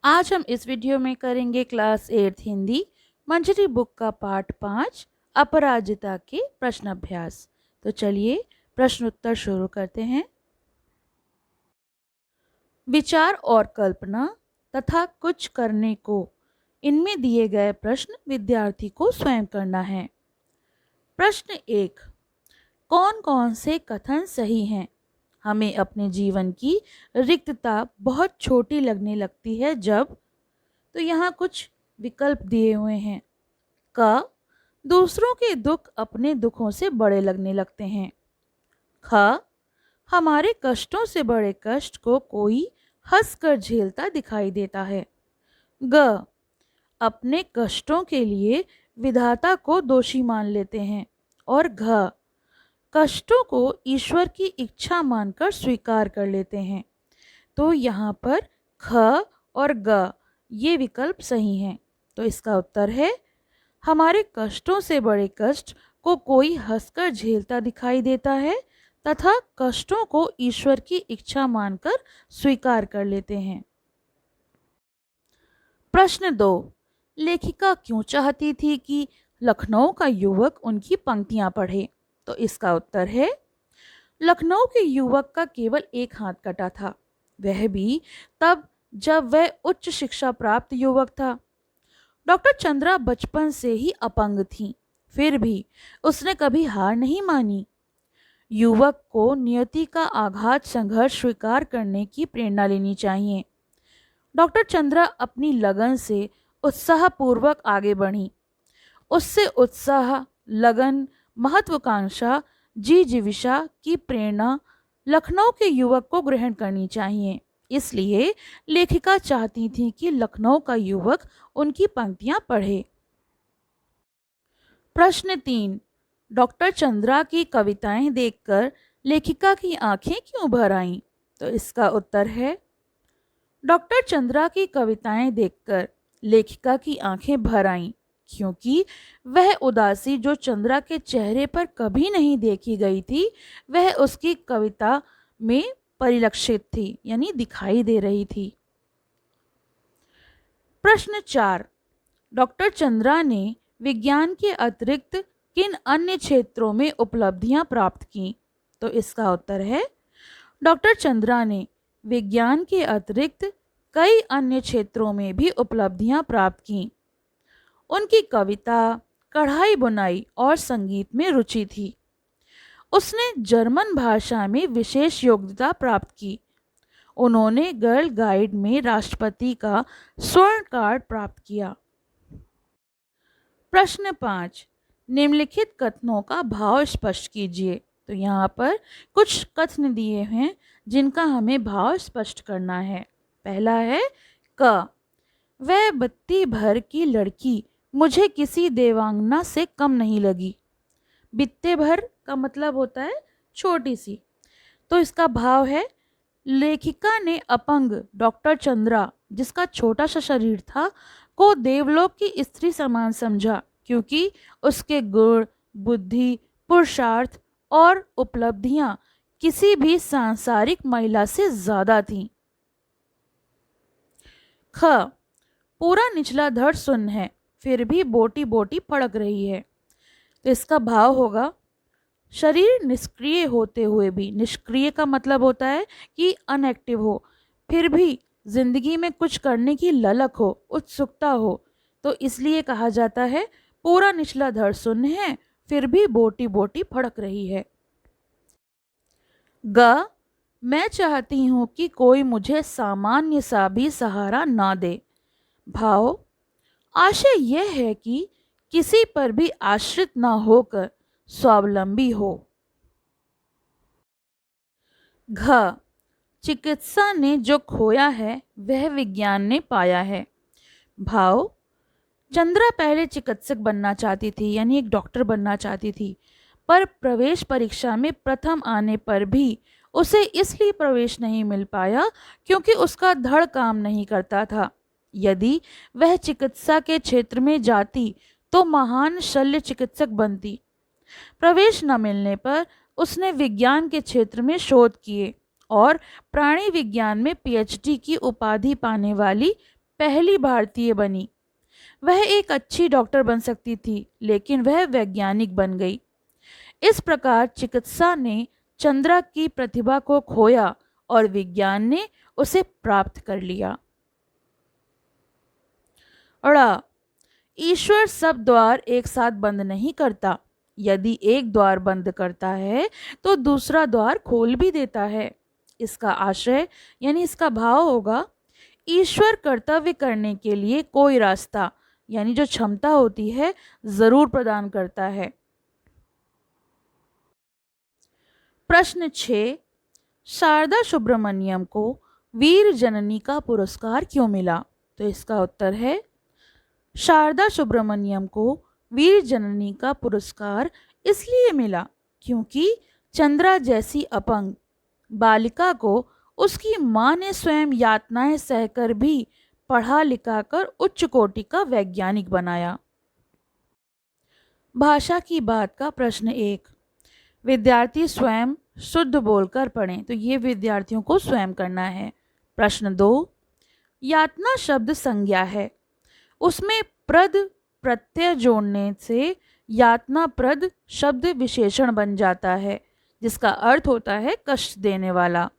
आज हम इस वीडियो में करेंगे क्लास 8 हिंदी मंजरी बुक का पाठ 5 अपराजिता के प्रश्न अभ्यास। तो चलिए प्रश्न उत्तर शुरू करते हैं। विचार और कल्पना तथा कुछ करने को, इनमें दिए गए प्रश्न विद्यार्थी को स्वयं करना है। प्रश्न 1, कौन कौन से कथन सही हैं? हमें अपने जीवन की रिक्तता बहुत छोटी लगने लगती है जब, तो यहाँ कुछ विकल्प दिए हुए हैं। क, दूसरों के दुख अपने दुखों से बड़े लगने लगते हैं। ख, हमारे कष्टों से बड़े कष्ट को कोई हंसकर झेलता दिखाई देता है। ग, अपने कष्टों के लिए विधाता को दोषी मान लेते हैं। और घ, कष्टों को ईश्वर की इच्छा मानकर स्वीकार कर लेते हैं। तो यहाँ पर ख और ग ये विकल्प सही हैं। तो इसका उत्तर है, हमारे कष्टों से बड़े कष्ट को कोई हंसकर झेलता दिखाई देता है तथा कष्टों को ईश्वर की इच्छा मानकर स्वीकार कर लेते हैं। प्रश्न 2, लेखिका क्यों चाहती थी कि लखनऊ का युवक उनकी पंक्तियां पढ़े? तो इसका उत्तर है, लखनऊ के युवक का केवल एक हाथ कटा था, वह भी तब जब वह उच्च शिक्षा प्राप्त युवक था। डॉक्टर चंद्रा बचपन से ही अपंग थी, फिर भी उसने कभी हार नहीं मानी। युवक को नियति का आघात संघर्ष स्वीकार करने की प्रेरणा लेनी चाहिए। डॉक्टर चंद्रा अपनी लगन से उत्साहपूर्वक आगे बढ़ी। उससे उत्साह, लगन, महत्वाकांक्षा, जिजीविषा की प्रेरणा लखनऊ के युवक को ग्रहण करनी चाहिए। इसलिए लेखिका चाहती थी कि लखनऊ का युवक उनकी पंक्तियां पढ़े। प्रश्न 3, डॉक्टर चंद्रा की कविताएं देखकर लेखिका की आंखें क्यों भर आईं? तो इसका उत्तर है, डॉक्टर चंद्रा की कविताएं देखकर लेखिका की आंखें भर आईं क्योंकि वह उदासी जो चंद्रा के चेहरे पर कभी नहीं देखी गई थी, वह उसकी कविता में परिलक्षित थी, यानी दिखाई दे रही थी। प्रश्न 4, डॉक्टर चंद्रा ने विज्ञान के अतिरिक्त किन अन्य क्षेत्रों में उपलब्धियां प्राप्त की? तो इसका उत्तर है, डॉक्टर चंद्रा ने विज्ञान के अतिरिक्त कई अन्य क्षेत्रों में भी उपलब्धियां प्राप्त की। उनकी कविता, कढ़ाई बुनाई और संगीत में रुचि थी। उसने जर्मन भाषा में विशेष योग्यता प्राप्त की। उन्होंने गर्ल गाइड में राष्ट्रपति का स्वर्ण कार्ड प्राप्त किया। प्रश्न 5, निम्नलिखित कथनों का भाव स्पष्ट कीजिए। तो यहाँ पर कुछ कथन दिए हैं जिनका हमें भाव स्पष्ट करना है। पहला है क, वह बत्ती भर की लड़की मुझे किसी देवांगना से कम नहीं लगी। बित्ते भर का मतलब होता है छोटी सी। तो इसका भाव है, लेखिका ने अपंग डॉक्टर चंद्रा, जिसका छोटा सा शरीर था, को देवलोक की स्त्री समान समझा क्योंकि उसके गुण, बुद्धि, पुरुषार्थ और उपलब्धियां किसी भी सांसारिक महिला से ज्यादा थीं। ख, पूरा निचला धड़ सुन्न है, फिर भी बोटी बोटी फड़क रही है। तो इसका भाव होगा, शरीर निष्क्रिय होते हुए भी, निष्क्रिय का मतलब होता है कि अनएक्टिव हो, फिर भी जिंदगी में कुछ करने की ललक हो, उत्सुकता हो, तो इसलिए कहा जाता है पूरा निचला धड़ सुन्न है, फिर भी बोटी बोटी फड़क रही है। ग, मैं चाहती हूँ कि कोई मुझे सामान्य सा भी सहारा ना दे। भाव, आशय यह है कि किसी पर भी आश्रित ना होकर स्वावलंबी हो। घ, चिकित्सा ने जो खोया है वह विज्ञान ने पाया है। भाव, चंद्रा पहले चिकित्सक बनना चाहती थी, यानी एक डॉक्टर बनना चाहती थी, पर प्रवेश परीक्षा में प्रथम आने पर भी उसे इसलिए प्रवेश नहीं मिल पाया क्योंकि उसका धड़ काम नहीं करता था। यदि वह चिकित्सा के क्षेत्र में जाती तो महान शल्य चिकित्सक बनती। प्रवेश न मिलने पर उसने विज्ञान के क्षेत्र में शोध किए और प्राणी विज्ञान में पीएचडी की उपाधि पाने वाली पहली भारतीय बनी। वह एक अच्छी डॉक्टर बन सकती थी, लेकिन वह वैज्ञानिक बन गई। इस प्रकार चिकित्सा ने चंद्रा की प्रतिभा को खोया और विज्ञान ने उसे प्राप्त कर लिया। अड़ा, ईश्वर सब द्वार एक साथ बंद नहीं करता। यदि एक द्वार बंद करता है तो दूसरा द्वार खोल भी देता है। इसका आशय यानी इसका भाव होगा, ईश्वर कर्तव्य करने के लिए कोई रास्ता यानी जो क्षमता होती है जरूर प्रदान करता है। प्रश्न 6, शारदा सुब्रमण्यम को वीर जननी का पुरस्कार क्यों मिला? तो इसका उत्तर है, शारदा सुब्रमण्यम को वीर जननी का पुरस्कार इसलिए मिला क्योंकि चंद्रा जैसी अपंग बालिका को उसकी मां ने स्वयं यातनाएं सहकर भी पढ़ा लिखा कर उच्च कोटि का वैज्ञानिक बनाया। भाषा की बात का प्रश्न 1, विद्यार्थी स्वयं शुद्ध बोलकर पढ़ें। तो ये विद्यार्थियों को स्वयं करना है। प्रश्न 2, यातना शब्द संज्ञा है, उसमें प्रद प्रत्यय जोड़ने से यातना प्रद शब्द विशेषण बन जाता है, जिसका अर्थ होता है कष्ट देने वाला।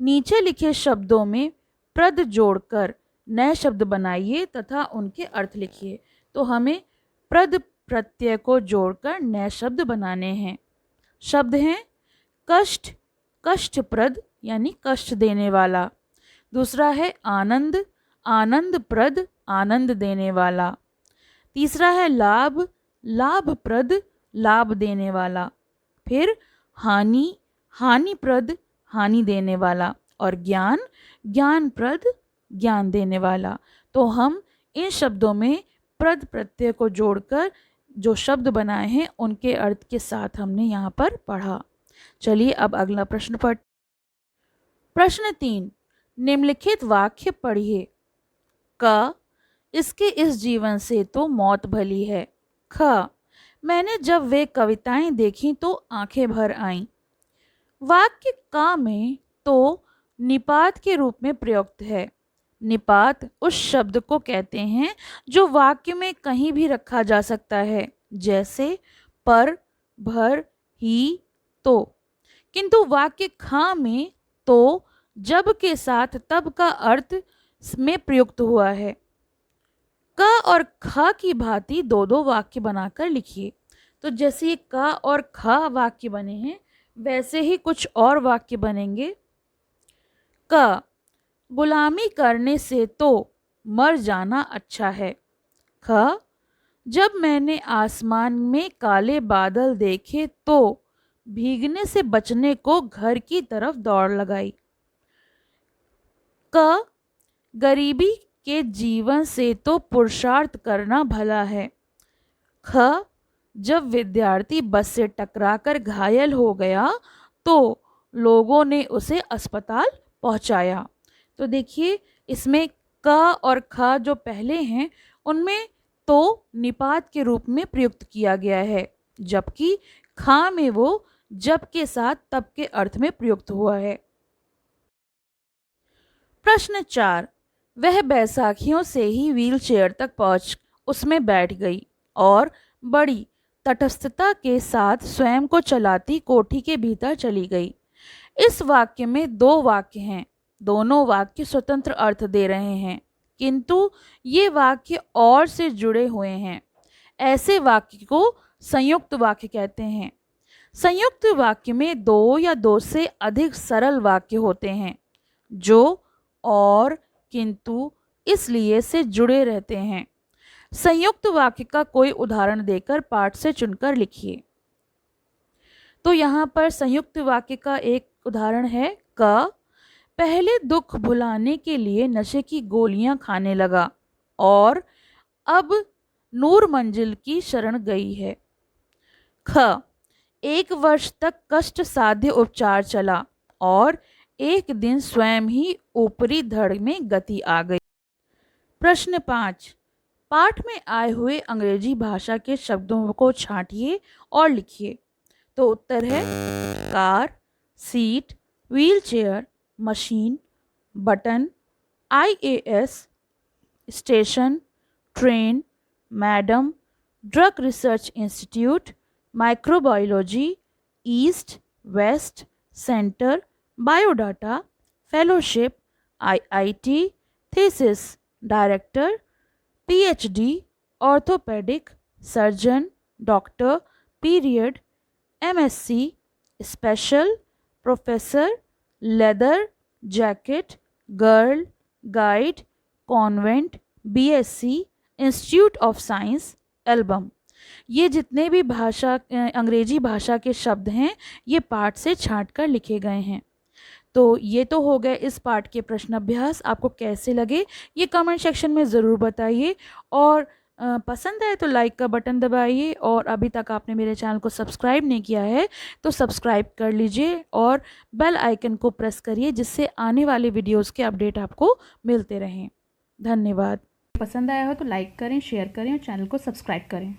नीचे लिखे शब्दों में प्रद जोड़कर नए शब्द बनाइए तथा उनके अर्थ लिखिए। तो हमें प्रद प्रत्यय को जोड़कर नए शब्द बनाने हैं। शब्द हैं कष्ट, कष्टप्रद यानी कष्ट देने वाला। दूसरा है आनंद, आनंदप्रद, आनंद देने वाला। तीसरा है लाभ, लाभप्रद, लाभ देने वाला। फिर हानि, हानिप्रद, हानि देने वाला। और ज्ञान, ज्ञानप्रद, ज्ञान देने वाला। तो हम इन शब्दों में प्रद प्रत्यय को जोड़कर जो शब्द बनाए हैं उनके अर्थ के साथ हमने यहाँ पर पढ़ा। चलिए अब अगला प्रश्न पढ़। प्रश्न 3, निम्नलिखित वाक्य पढ़िए। क, इसके इस जीवन से तो मौत भली है। ख, मैंने जब वे कविताएं देखी तो आंखें भर आईं। वाक्य का में तो निपात के रूप में प्रयुक्त है। निपात उस शब्द को कहते हैं जो वाक्य में कहीं भी रखा जा सकता है, जैसे पर, भर, ही, तो। किंतु वाक्य खा में तो जब के साथ तब का अर्थ में प्रयुक्त हुआ है। क और ख की भांति दो दो वाक्य बनाकर लिखिए। तो जैसे ये क और ख वाक्य बने हैं वैसे ही कुछ और वाक्य बनेंगे। क, गुलामी करने से तो मर जाना अच्छा है। ख, जब मैंने आसमान में काले बादल देखे तो भीगने से बचने को घर की तरफ दौड़ लगाई। क, गरीबी के जीवन से तो पुरुषार्थ करना भला है। ख, जब विद्यार्थी बस से टकराकर घायल हो गया तो लोगों ने उसे अस्पताल पहुंचाया। तो देखिए इसमें क और ख जो पहले हैं उनमें तो निपात के रूप में प्रयुक्त किया गया है, जबकि खा में वो जब के साथ तब के अर्थ में प्रयुक्त हुआ है। प्रश्न 4, वह बैसाखियों से ही व्हील चेयर तक पहुंच उसमें बैठ गई और बड़ी तटस्थता के साथ स्वयं को चलाती कोठी के भीतर चली गई। इस वाक्य में दो वाक्य हैं, दोनों वाक्य स्वतंत्र अर्थ दे रहे हैं, किंतु ये वाक्य और से जुड़े हुए हैं। ऐसे वाक्य को संयुक्त वाक्य कहते हैं। संयुक्त वाक्य में दो या दो से अधिक सरल वाक्य होते हैं जो और, किंतु, इसलिए से जुड़े रहते हैं। संयुक्त वाक्य का कोई उदाहरण देकर पाठ से चुनकर लिखिए। तो यहाँ पर संयुक्त वाक्य का एक उदाहरण है क, पहले दुख भुलाने के लिए नशे की गोलियां खाने लगा और अब नूर मंजिल की शरण गई है। ख, 1 वर्ष तक कष्ट साध्य उपचार चला और एक दिन स्वयं ही ऊपरी धड़ में गति आ गई। प्रश्न 5, पाठ में आए हुए अंग्रेजी भाषा के शब्दों को छांटिए और लिखिए। तो उत्तर है car, seat, wheelchair, machine, button, IAS, station, train, madam, drug research institute, microbiology, east, west, centre, biodata, fellowship, IIT, thesis, director, PhD, orthopaedic, surgeon, doctor, period, MSc, special, professor, leather, jacket, girl, guide, convent, BSc, institute of science, album. ये जितने भी अंग्रेजी भाषा के शब्द हैं ये पाठ से छांट कर लिखे गए हैं। तो ये तो हो गए इस पाठ के प्रश्न अभ्यास। आपको कैसे लगे ये कमेंट सेक्शन में ज़रूर बताइए, और पसंद आए तो लाइक का बटन दबाइए, और अभी तक आपने मेरे चैनल को सब्सक्राइब नहीं किया है तो सब्सक्राइब कर लीजिए और बेल आइकन को प्रेस करिए, जिससे आने वाले वीडियोस के अपडेट आपको मिलते रहें। धन्यवाद। पसंद आया हो तो लाइक करें, शेयर करें और चैनल को सब्सक्राइब करें।